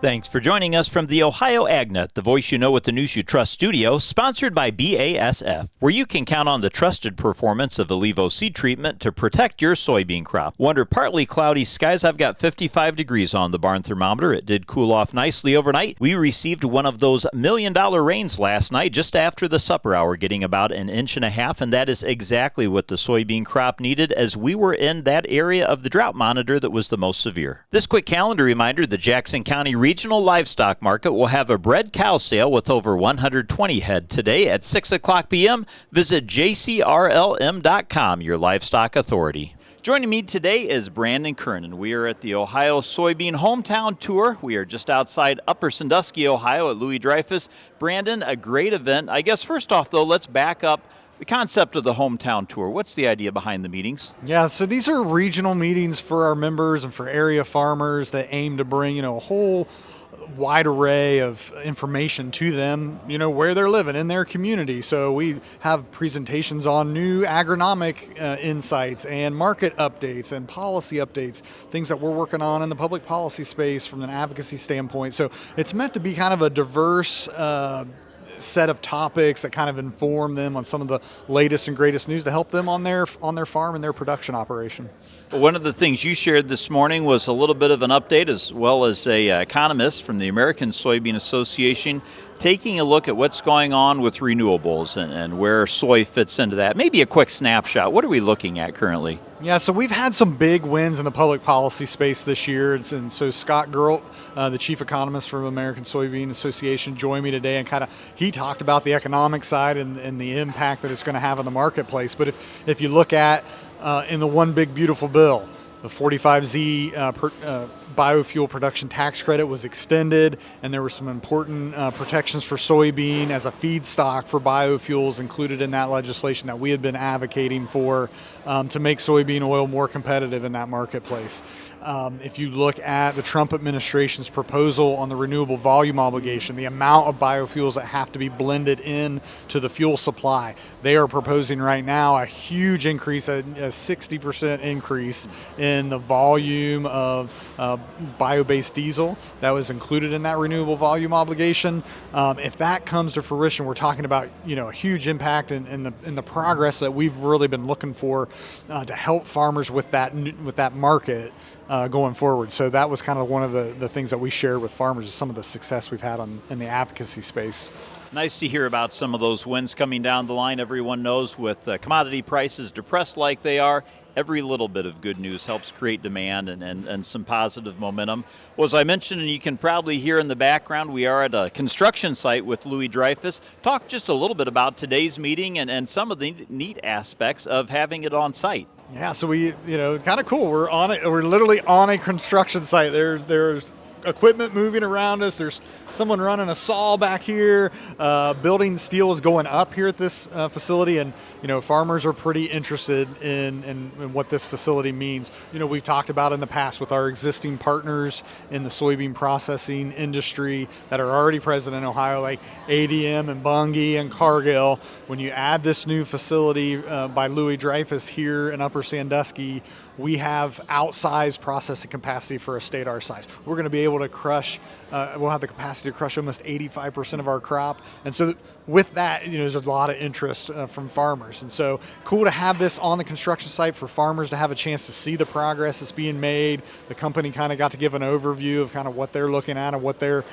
Thanks for joining us from the Ohio AgNet, the voice you know with the news you trust studio, sponsored by BASF, where you can count on the trusted performance of Allevo seed treatment to protect your soybean crop. Under partly cloudy skies, I've got 55 degrees on the barn thermometer. It did cool off nicely overnight. We received one of those $1 million rains last night just after the supper hour, getting about 1.5 inches, and that is exactly what the soybean crop needed as we were in that area of the drought monitor that was the most severe. This quick calendar reminder, the Jackson County Regional Livestock Market will have a bred cow sale with over 120 head today at 6 o'clock p.m. Visit jcrlm.com, your livestock authority. Joining me today is Brandon Kernan. We are at the Ohio Soybean Hometown Tour. We are just outside Upper Sandusky, Ohio at Louis Dreyfus. Brandon, a great event. I guess first off, though, let's back up. The concept of the Hometown Tour, what's the idea behind the meetings? Yeah, so these are regional meetings for our members and for area farmers that aim to bring, a whole wide array of information to them, where they're living in their community. So we have presentations on new agronomic insights and market updates and policy updates, things that we're working on in the public policy space from an advocacy standpoint. So it's meant to be kind of a diverse set of topics that kind of inform them on some of the latest and greatest news to help them on their farm and their production operation. One of the things you shared this morning was a little bit of an update, as well as a economist from the American Soybean Association taking a look at what's going on with renewables and where soy fits into that. Maybe a quick snapshot. What are we looking at currently? Yeah, so we've had some big wins in the public policy space this year. And so Scott Gurlt, the chief economist from American Soybean Association, joined me today and he talked about the economic side and the impact that it's going to have on the marketplace. But if you look at in the One Big Beautiful Bill, the 45Z biofuel production tax credit was extended, and there were some important protections for soybean as a feedstock for biofuels included in that legislation that we had been advocating for to make soybean oil more competitive in that marketplace. If you look at the Trump administration's proposal on the renewable volume obligation, the amount of biofuels that have to be blended in to the fuel supply, they are proposing right now a huge increase, a 60% increase in the volume of bio-based diesel that was included in that renewable volume obligation. If that comes to fruition, we're talking about a huge impact in the progress that we've really been looking for to help farmers with that market going forward. So that was kind of one of the things that we shared with farmers, is some of the success we've had in the advocacy space. Nice to hear about some of those wins coming down the line. Everyone knows with commodity prices depressed like they are, every little bit of good news helps create demand and some positive momentum. Well, as I mentioned, and you can probably hear in the background, we are at a construction site with Louis Dreyfus. Talk just a little bit about today's meeting and some of the neat aspects of having it on site. Yeah, so we, kind of cool. We're on it. We're literally on a construction site. There's equipment moving around us. There's someone running a saw back here. Building steel is going up here at this facility, and farmers are pretty interested in what this facility means. We've talked about in the past with our existing partners in the soybean processing industry that are already present in Ohio, like ADM and Bunge and Cargill. When you add this new facility by Louis Dreyfus here in Upper Sandusky, we have outsized processing capacity for a state our size. We're going to be able to crush, we'll have the capacity to crush almost 85% of our crop. And so with that, there's a lot of interest from farmers. And so cool to have this on the construction site for farmers to have a chance to see the progress that's being made. The company kind of got to give an overview of kind of what they're looking at and what their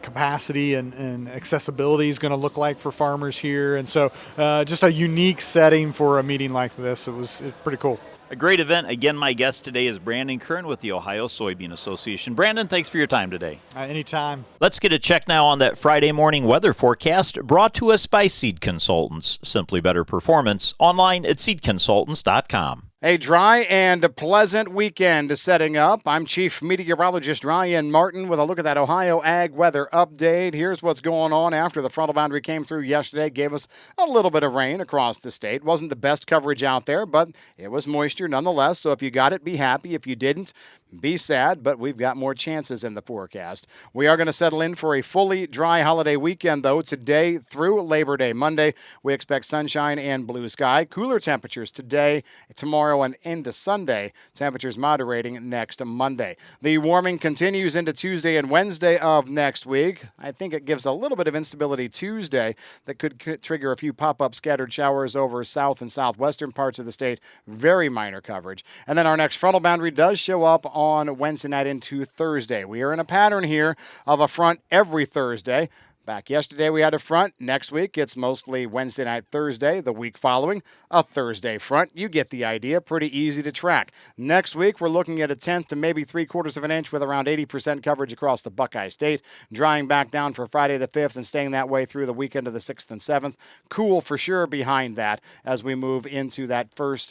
capacity and accessibility is going to look like for farmers here. And so just a unique setting for a meeting like this. It's pretty cool. A great event. Again, my guest today is Brandon Kern with the Ohio Soybean Association. Brandon, thanks for your time today. Anytime. Let's get a check now on that Friday morning weather forecast brought to us by Seed Consultants. Simply better performance. Online at seedconsultants.com. A dry and pleasant weekend setting up. I'm Chief Meteorologist Ryan Martin with a look at that Ohio Ag Weather Update. Here's what's going on after the frontal boundary came through yesterday. Gave us a little bit of rain across the state. Wasn't the best coverage out there, but it was moisture nonetheless. So if you got it, be happy. If you didn't, Be sad, but we've got more chances in the forecast. We are going to settle in for a fully dry holiday weekend, though, today through Labor Day. Monday, we expect sunshine and blue sky. Cooler temperatures today, tomorrow, and into Sunday. Temperatures moderating next Monday. The warming continues into Tuesday and Wednesday of next week. I think it gives a little bit of instability Tuesday that could trigger a few pop-up scattered showers over south and southwestern parts of the state. Very minor coverage. And then our next frontal boundary does show up on Wednesday night into Thursday. We are in a pattern here of a front every Thursday. Back yesterday, we had a front. Next week, it's mostly Wednesday night, Thursday. The week following, a Thursday front. You get the idea. Pretty easy to track. Next week, we're looking at a 1/10 to maybe 3/4 of an inch with around 80% coverage across the Buckeye State. Drying back down for Friday the 5th and staying that way through the weekend of the 6th and 7th. Cool for sure behind that as we move into that first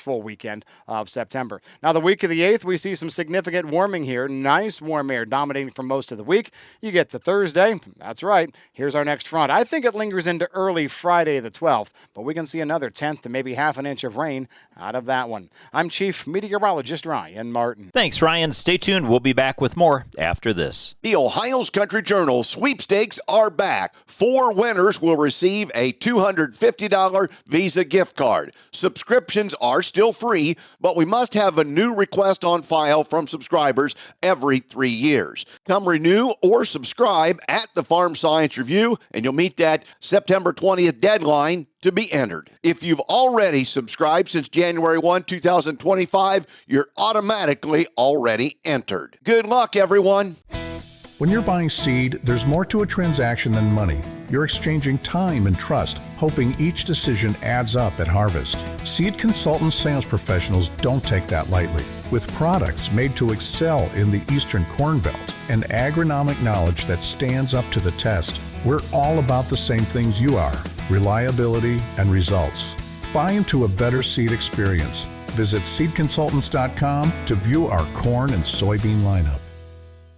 full weekend of September. Now, the week of the 8th, we see some significant warming here. Nice warm air dominating for most of the week. You get to Thursday. That's right. Here's our next front. I think it lingers into early Friday the 12th, but we can see another 1/10 to maybe half an inch of rain out of that one. I'm Chief Meteorologist Ryan Martin. Thanks, Ryan. Stay tuned. We'll be back with more after this. The Ohio's Country Journal sweepstakes are back. 4 winners will receive a $250 Visa gift card. Subscriptions are still free, but we must have a new request on file from subscribers every 3 years. Come renew or subscribe at the Farm Science Review, and you'll meet that September 20th deadline to be entered. If you've already subscribed since January 1, 2025, you're automatically already entered. Good luck, everyone. When you're buying seed, there's more to a transaction than money. You're exchanging time and trust, hoping each decision adds up at harvest. Seed consultant sales professionals don't take that lightly. With products made to excel in the Eastern Corn Belt and agronomic knowledge that stands up to the test, we're all about the same things you are: reliability and results. Buy into a better seed experience. Visit seedconsultants.com to view our corn and soybean lineup.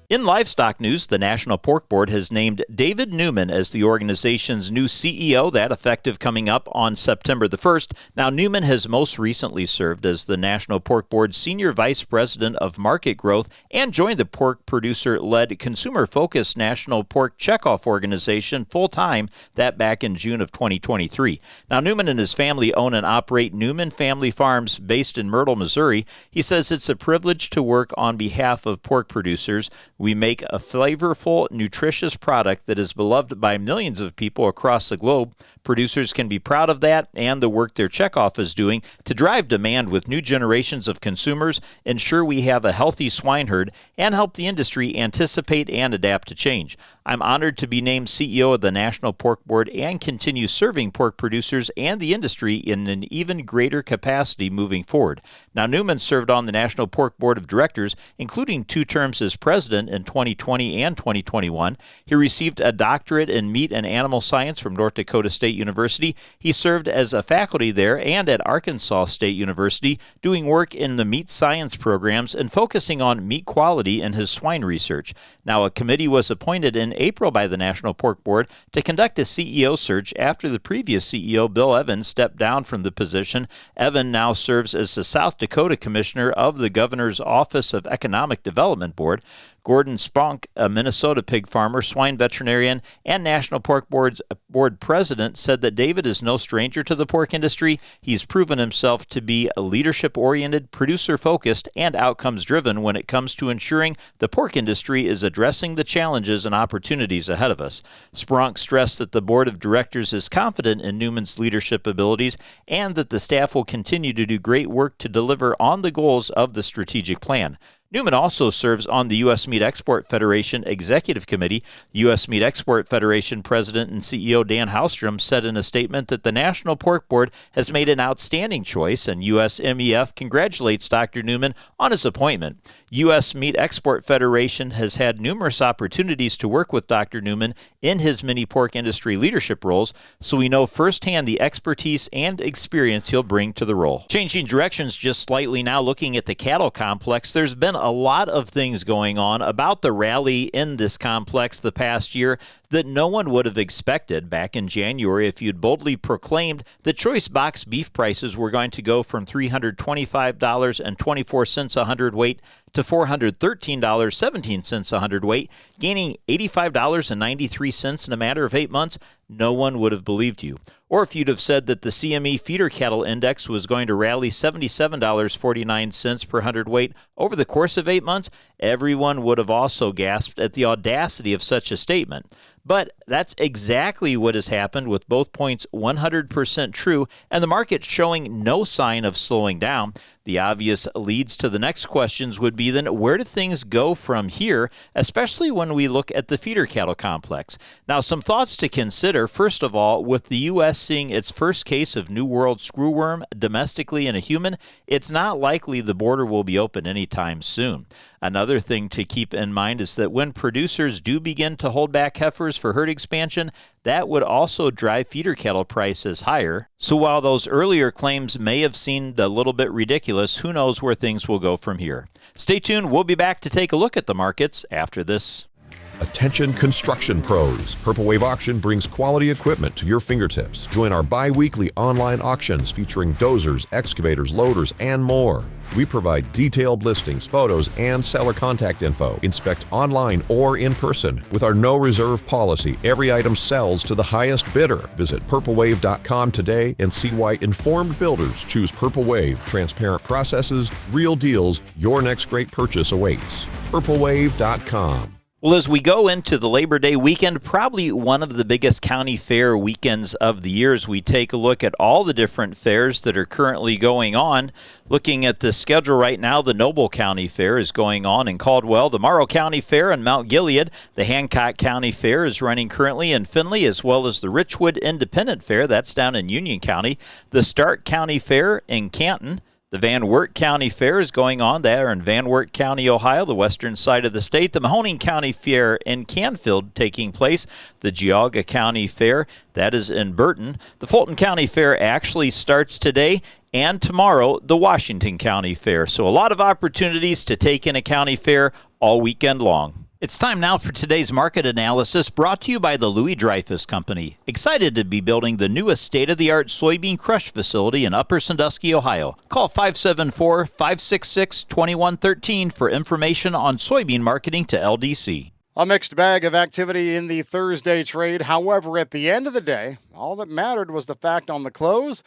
In livestock news, the National Pork Board has named David Newman as the organization's new CEO, that effective coming up on September the 1st. Now, Newman has most recently served as the National Pork Board's Senior Vice President of Market Growth and joined the pork producer-led consumer-focused National Pork Checkoff organization full-time, that back in June of 2023. Now, Newman and his family own and operate Newman Family Farms based in Myrtle, Missouri. He says it's a privilege to work on behalf of pork producers. We make a flavorful, nutritious product that is beloved by millions of people across the globe. Producers can be proud of that and the work their checkoff is doing to drive demand with new generations of consumers, ensure we have a healthy swine herd, and help the industry anticipate and adapt to change. I'm honored to be named CEO of the National Pork Board and continue serving pork producers and the industry in an even greater capacity moving forward. Now, Newman served on the National Pork Board of Directors, including 2 terms as president in 2020 and 2021. He received a doctorate in meat and animal science from North Dakota State University. He served as a faculty there and at Arkansas State University, doing work in the meat science programs and focusing on meat quality in his swine research. Now, a committee was appointed in April by the National Pork Board to conduct a CEO search after the previous CEO, Bill Evans, stepped down from the position. Evan now serves as the South Dakota Commissioner of the Governor's Office of Economic Development Board. Gordon Spronk, a Minnesota pig farmer, swine veterinarian, and National Pork Board president, said that David is no stranger to the pork industry. He's proven himself to be leadership-oriented, producer-focused, and outcomes-driven when it comes to ensuring the pork industry is addressing the challenges and opportunities ahead of us. Spronk stressed that the board of directors is confident in Newman's leadership abilities and that the staff will continue to do great work to deliver on the goals of the strategic plan. Newman also serves on the U.S. Meat Export Federation Executive Committee. U.S. Meat Export Federation President and CEO Dan Halstrom said in a statement that the National Pork Board has made an outstanding choice, and USMEF congratulates Dr. Newman on his appointment. U.S. Meat Export Federation has had numerous opportunities to work with Dr. Newman in his mini pork industry leadership roles, so we know firsthand the expertise and experience he'll bring to the role. Changing directions just slightly now, looking at the cattle complex, there's been a lot of things going on about the rally in this complex the past year. that no one would have expected back in January if you'd boldly proclaimed that choice box beef prices were going to go from $325.24 a hundredweight to $413.17 a hundredweight, gaining $85.93 in a matter of 8 months. No one would have believed you. Or if you'd have said that the CME feeder cattle index was going to rally $77.49 per hundredweight over the course of 8 months, everyone would have also gasped at the audacity of such a statement. But that's exactly what has happened, with both points 100% true, and the market showing no sign of slowing down. The obvious leads to the next questions would be then, where do things go from here, especially when we look at the feeder cattle complex? Now, some thoughts to consider. First of all, with the U.S. seeing its first case of New World screwworm domestically in a human, it's not likely the border will be open anytime soon. Another thing to keep in mind is that when producers do begin to hold back heifers for herd expansion, that would also drive feeder cattle prices higher. So while those earlier claims may have seemed a little bit ridiculous, who knows where things will go from here. Stay tuned. We'll be back to take a look at the markets after this. Attention construction pros. Purple Wave Auction brings quality equipment to your fingertips. Join our bi-weekly online auctions featuring dozers, excavators, loaders, and more. We provide detailed listings, photos, and seller contact info. Inspect online or in person. With our no reserve policy, every item sells to the highest bidder. Visit purplewave.com today and see why informed builders choose Purple Wave. Transparent processes, real deals, your next great purchase awaits. purplewave.com. Well, as we go into the Labor Day weekend, probably one of the biggest county fair weekends of the year, as we take a look at all the different fairs that are currently going on. Looking at the schedule right now, the Noble County Fair is going on in Caldwell, the Morrow County Fair in Mount Gilead, the Hancock County Fair is running currently in Findlay, as well as the Richwood Independent Fair, that's down in Union County, the Stark County Fair in Canton. The Van Wert County Fair is going on there in Van Wert County, Ohio, the western side of the state. The Mahoning County Fair in Canfield taking place. The Geauga County Fair, that is in Burton. The Fulton County Fair actually starts today, and tomorrow, the Washington County Fair. So a lot of opportunities to take in a county fair all weekend long. It's time now for today's market analysis, brought to you by the Louis Dreyfus Company. Excited to be building the newest state-of-the-art soybean crush facility in Upper Sandusky, Ohio. Call 574-566-2113 for information on soybean marketing to LDC. A mixed bag of activity in the Thursday trade. However, at the end of the day, all that mattered was the fact on the close,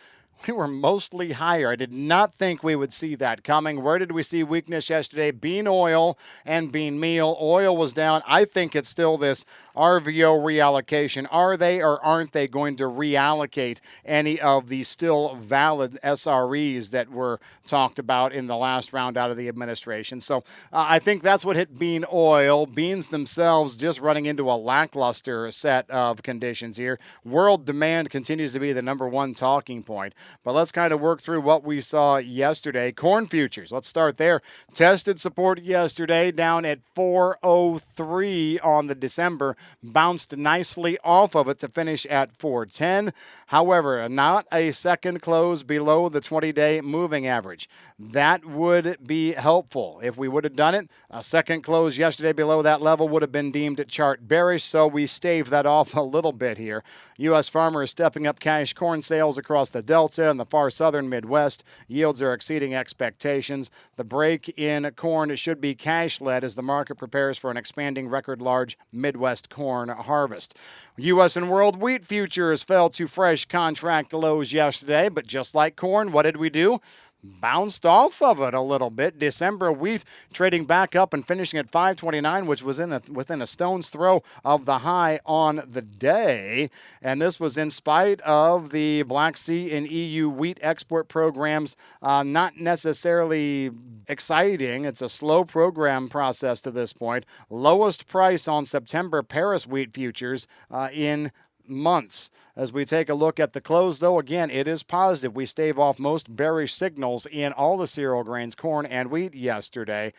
we were mostly higher. I did not think we would see that coming. Where did we see weakness yesterday? Bean oil and bean meal. Oil was down. I think it's still this RVO reallocation. Are they or aren't they going to reallocate any of the still valid SREs that were talked about in the last round out of the administration? So I think that's what hit bean oil. Beans themselves just running into a lackluster set of conditions here. World demand continues to be the number one talking point. But let's kind of work through what we saw yesterday. Corn futures, let's start there. Tested support yesterday down at 403 on the December. Bounced nicely off of it to finish at 410. However, not a second close below the 20-day moving average. That would be helpful. If we would have done it, a second close yesterday below that level would have been deemed chart bearish, so we staved that off a little bit here. U.S. farmers stepping up cash corn sales across the Delta and the far southern Midwest. Yields are exceeding expectations. The break in corn should be cash-led as the market prepares for an expanding record-large Midwest corn harvest. U.S. and world wheat futures fell to fresh contract lows yesterday, but just like corn, what did we do? Bounced off of it a little bit. December wheat trading back up and finishing at 529, which was within a stone's throw of the high on the day. And this was in spite of the Black Sea and EU wheat export programs not necessarily exciting. It's a slow program process to this point. Lowest price on September Paris wheat futures in months. As we take a look at the close, though, again, it is positive. We stave off most bearish signals in all the cereal grains, corn and wheat yesterday.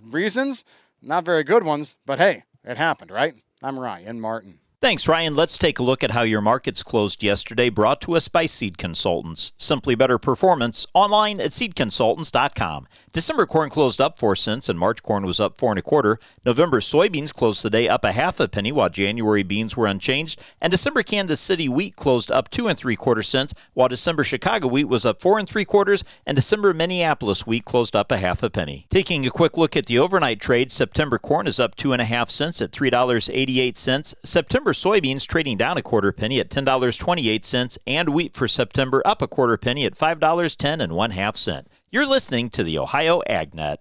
Reasons? Not very good ones, but hey, it happened, right? I'm Ryan Martin. Thanks, Ryan. Let's take a look at how your markets closed yesterday, brought to us by Seed Consultants. Simply better performance, online at seedconsultants.com. December corn closed up 4 cents and March corn was up 4 1/4. November soybeans closed the day up 1/2 penny while January beans were unchanged. And December Kansas City wheat closed up 2 3/4 cents while December Chicago wheat was up 4 3/4 and December Minneapolis wheat closed up 1/2 penny. Taking a quick look at the overnight trade, September corn is up 2 1/2 cents at $3.88. September soybeans trading down 1/4 penny at $10.28 and wheat for September up 1/4 penny at $5.10 1/2 cents. You're listening to the Ohio AgNet.